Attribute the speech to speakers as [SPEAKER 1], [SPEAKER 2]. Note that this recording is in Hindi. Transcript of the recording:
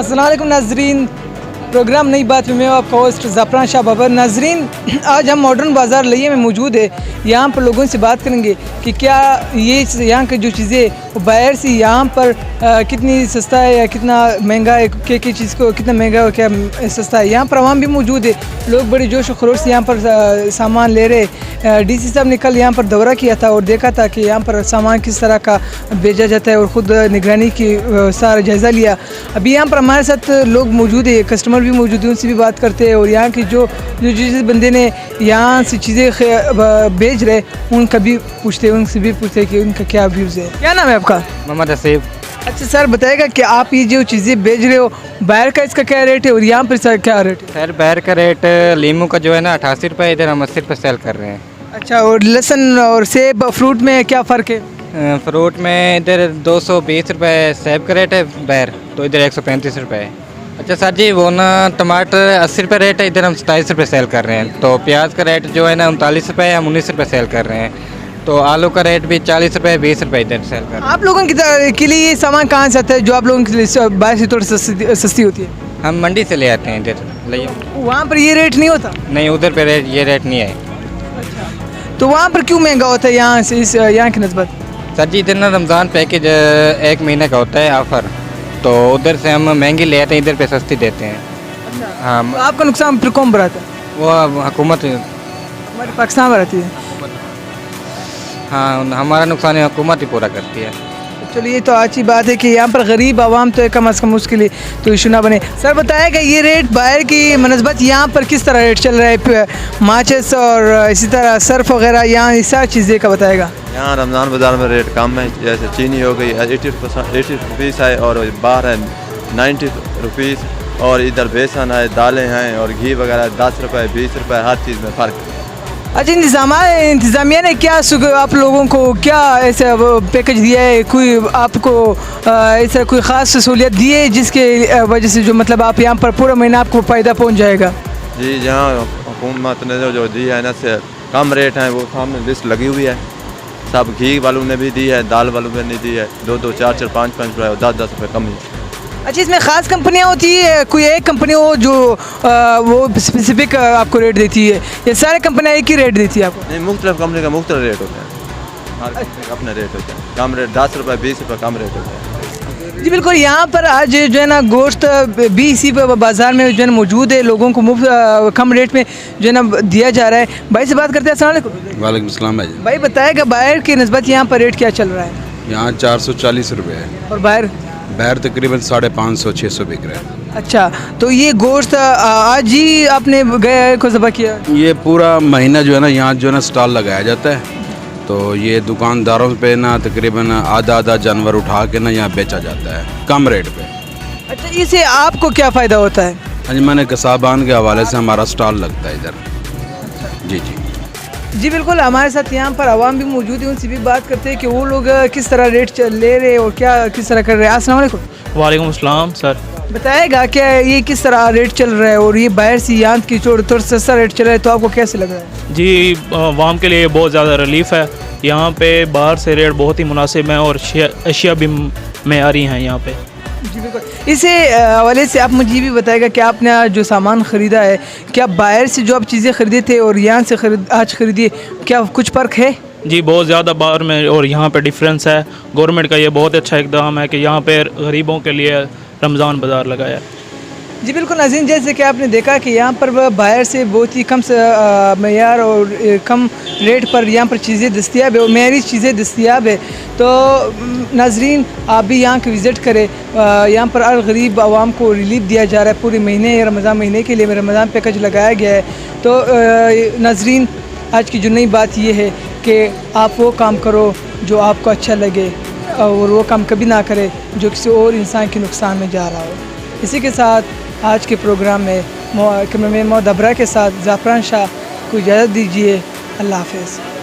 [SPEAKER 1] अस्सलाम वालेकुम नाजरीन, प्रोग्राम नई बात में मैं आपका होस्ट ज़फ़रान शाह बाबर। नाजरीन, आज हम मॉडर्न बाज़ार लिये में मौजूद है। यहाँ पर लोगों से बात करेंगे कि क्या ये यहाँ की जो चीज़ें वो बाहर से यहाँ पर कितनी सस्ता है या कितना महंगा है, क्या चीज़ को कितना महंगा है, क्या सस्ता है। यहाँ पर आवाम भी मौजूद है, लोग बड़े जोश और खरोश से यहाँ पर सामान ले रहे। डीसी साहब ने कल यहाँ पर दौरा किया था और देखा था कि यहाँ पर सामान किस तरह का भेजा जाता है और ख़ुद निगरानी की सारा जायज़ा लिया। अभी यहाँ पर हमारे साथ लोग मौजूद है, कस्टमर भी मौजूद है, उनसे भी बात करते हैं और यहाँ की जो जिस बंदे ने यहाँ से चीज़ें भेज रहे उनका भी पूछते हैं, उनसे भी पूछते हैं कि उनका क्या व्यूज़ है। क्या नाम है आपका?
[SPEAKER 2] मोहम्मद हसीब।
[SPEAKER 1] अच्छा सर, बताएगा कि आप ये जो चीज़ें भेज रहे हो बाहर का इसका क्या रेट है और यहाँ पर सर क्या रेट है?
[SPEAKER 2] सर बाहर का रेट लीमू का जो है ना 88 रुपये, इधर हम 80 रुपये सेल कर रहे हैं।
[SPEAKER 1] अच्छा, और लहसुन और सेब फ्रूट में क्या फ़र्क है?
[SPEAKER 2] फ्रूट में इधर 220 रुपये सेब का रेट है बाहर, तो इधर 135 रुपये है। अच्छा सर जी, वो ना टमाटर 80 रुपये रेट है, इधर हम 27 रुपये सेल कर रहे हैं। तो प्याज का रेट जो है ना 39 रुपये, हम 19 रुपये सेल कर रहे हैं। तो आलू का रेट भी 40 रुपये 20 रुपये इधर सेल कर रहे हैं।
[SPEAKER 1] आप लोगों के लिए ये सामान कहाँ से आता है जो आप लोगों के लिए बाहर से थोड़ी सस्ती होती है?
[SPEAKER 2] हम मंडी से ले आते हैं इधर ले।
[SPEAKER 1] वहाँ पर ये रेट नहीं होता?
[SPEAKER 2] नहीं, उधर पे रेट ये रेट नहीं है।
[SPEAKER 1] तो वहाँ पर क्यों महंगा होता है यहाँ से यहाँ की नस्बत?
[SPEAKER 2] सर जी, इधर ना रमज़ान पैकेज 1 महीने का होता है ऑफ़र, तो उधर से हम महंगी ले आते हैं, इधर पे सस्ती देते हैं। हाँ,
[SPEAKER 1] तो आपका नुकसान फिर कौन बढ़ाता है?
[SPEAKER 2] वो हुकूमत,
[SPEAKER 1] हमारे पाकिस्तान में रहती है।
[SPEAKER 2] हाँ, हमारा नुकसान हुकूमत ही पूरा करती है।
[SPEAKER 1] चलिए, तो अच्छी बात है कि यहाँ पर गरीब आवाम तो कम अज़ कम उसके लिए तो इशू ना बने। सर बताएगा ये रेट बाहर की मनस्बत यहाँ पर किस तरह रेट चल रहा है, माचिस और इसी तरह सर्फ वगैरह, यहाँ ये सारी चीज़ें का बताएगा।
[SPEAKER 3] यहाँ रमज़ान बाज़ार में रेट कम है, जैसे चीनी हो गई 80 रुपीज़ है और बाहर है 90 रुपीज़, और इधर बेसन है, दालें हैं और घी वगैरह 10 रुपये 20 रुपये, हर चीज़ में फ़र्क है।
[SPEAKER 1] अच्छा, इंतज़ामिया ने क्या आप लोगों को क्या ऐसा पैकेज दिया है, कोई आपको ऐसा कोई ख़ास सहूलियत दी है जिसके वजह से जो मतलब आप यहाँ पर पूरा महीना आपको फ़ायदा पहुँच जाएगा?
[SPEAKER 3] जी, जहाँ हुकूमत ने जो दी है ना से कम रेट है, वो सामने लिस्ट लगी हुई है। सब घी वालों ने भी दी है, दाल वालों ने नहीं दी है, 2-2, 4-4, 5-5 रुपये, 10-10 रुपये कम ही।
[SPEAKER 1] अच्छा, इसमें ख़ास कंपनियाँ होती है, कोई एक कंपनी हो जो वो स्पेसिफिक आपको रेट देती है, या सारे कंपनियाँ एक ही रेट देती है आपको?
[SPEAKER 3] नहीं, मुख्तलिफ कंपनी का मुख्तलिफ रेट होता है, हर कंपनी का अपना रेट होता है। कम रेट 10 रुपये 20 रुपये कम रेट होता है।
[SPEAKER 1] जी बिल्कुल, यहाँ पर आज जो है ना गोश्त भी इसी बाज़ार में जो है ना मौजूद है, लोगों को मुफ्त कम रेट में जो है ना दिया जा रहा है। भाई से बात करते हैं। अस्सलाम वालेकुम।
[SPEAKER 4] वालेकुम सलाम भाई।
[SPEAKER 1] भाई बताएगा बाहर की निस्बत यहाँ पर रेट क्या चल रहा है?
[SPEAKER 4] यहाँ 440 रुपये है
[SPEAKER 1] और बाहर
[SPEAKER 4] तकरीबन 550-600 बिक रहा है।
[SPEAKER 1] अच्छा, तो ये गोश्त आज ही आपने गया को ज़बह किया?
[SPEAKER 4] ये पूरा महीना जो है ना यहाँ जो है ना स्टॉल लगाया जाता है, तो ये दुकानदारों पे ना तकरीबन आधा जानवर उठा के ना यहाँ बेचा जाता है कम रेट पे।
[SPEAKER 1] अच्छा, इससे आपको क्या फ़ायदा होता है?
[SPEAKER 4] अंजमन कसाबान के हवाले से हमारा स्टॉल लगता है इधर। जी जी
[SPEAKER 1] जी बिल्कुल, हमारे साथ यहाँ पर आवाम भी मौजूद है, उनसे भी बात करते हैं कि वो लोग किस तरह रेट ले रहे और क्या किस तरह कर रहे हैं। अस्सलाम वालेकुम।
[SPEAKER 5] वालेकुम अस्सलाम सर।
[SPEAKER 1] बताएगा क्या ये किस तरह रेट चल रहा है और ये बाहर से यहाँ की थोड़ा सस्ता रेट चल रहा है, तो आपको कैसे लग रहा है?
[SPEAKER 5] जी, आवाम के लिए बहुत ज़्यादा रिलीफ़ है। यहाँ पे बाहर से रेट बहुत ही मुनासिब है और अशिया भी मेयारी हैं यहाँ पे।
[SPEAKER 1] जी बिल्कुल, इसे हवाले से आप मुझे भी बताएगा कि आपने आज जो सामान ख़रीदा है, क्या बाहर से जो आप चीज़ें ख़रीदे थे और यहाँ से आज ख़रीदिए, क्या कुछ फ़र्क है?
[SPEAKER 5] जी, बहुत ज़्यादा बाहर में और यहाँ पे डिफरेंस है। गवर्नमेंट का ये बहुत अच्छा इक़दाम है कि यहाँ पे गरीबों के लिए रमज़ान बाज़ार लगाया है।
[SPEAKER 1] जी बिल्कुल नाज़रीन, जैसे कि आपने देखा कि यहाँ पर बाहर से बहुत ही कम मेयार और कम रेट पर यहाँ पर चीज़ें दस्तियाब है और मेयारी चीज़ें दस्तियाब है। तो नाज़रीन, आप भी यहाँ के विज़िट करें। यहाँ पर हर गरीब आवाम को रिलीफ दिया जा रहा है पूरे महीने, रमज़ान महीने के लिए रमज़ान पैकेज लगाया गया है। तो नाज़रीन, आज की जो नई बात ये है कि आप वो काम करो जो आपको अच्छा लगे और वो काम कभी ना करें जो किसी और इंसान के नुकसान में जा रहा हो। इसी के साथ आज के प्रोग्राम में मैं मोहम्मद अबरा के साथ ज़फ़रान शाह को इजाज़त दीजिए। अल्लाह हाफ़िज़।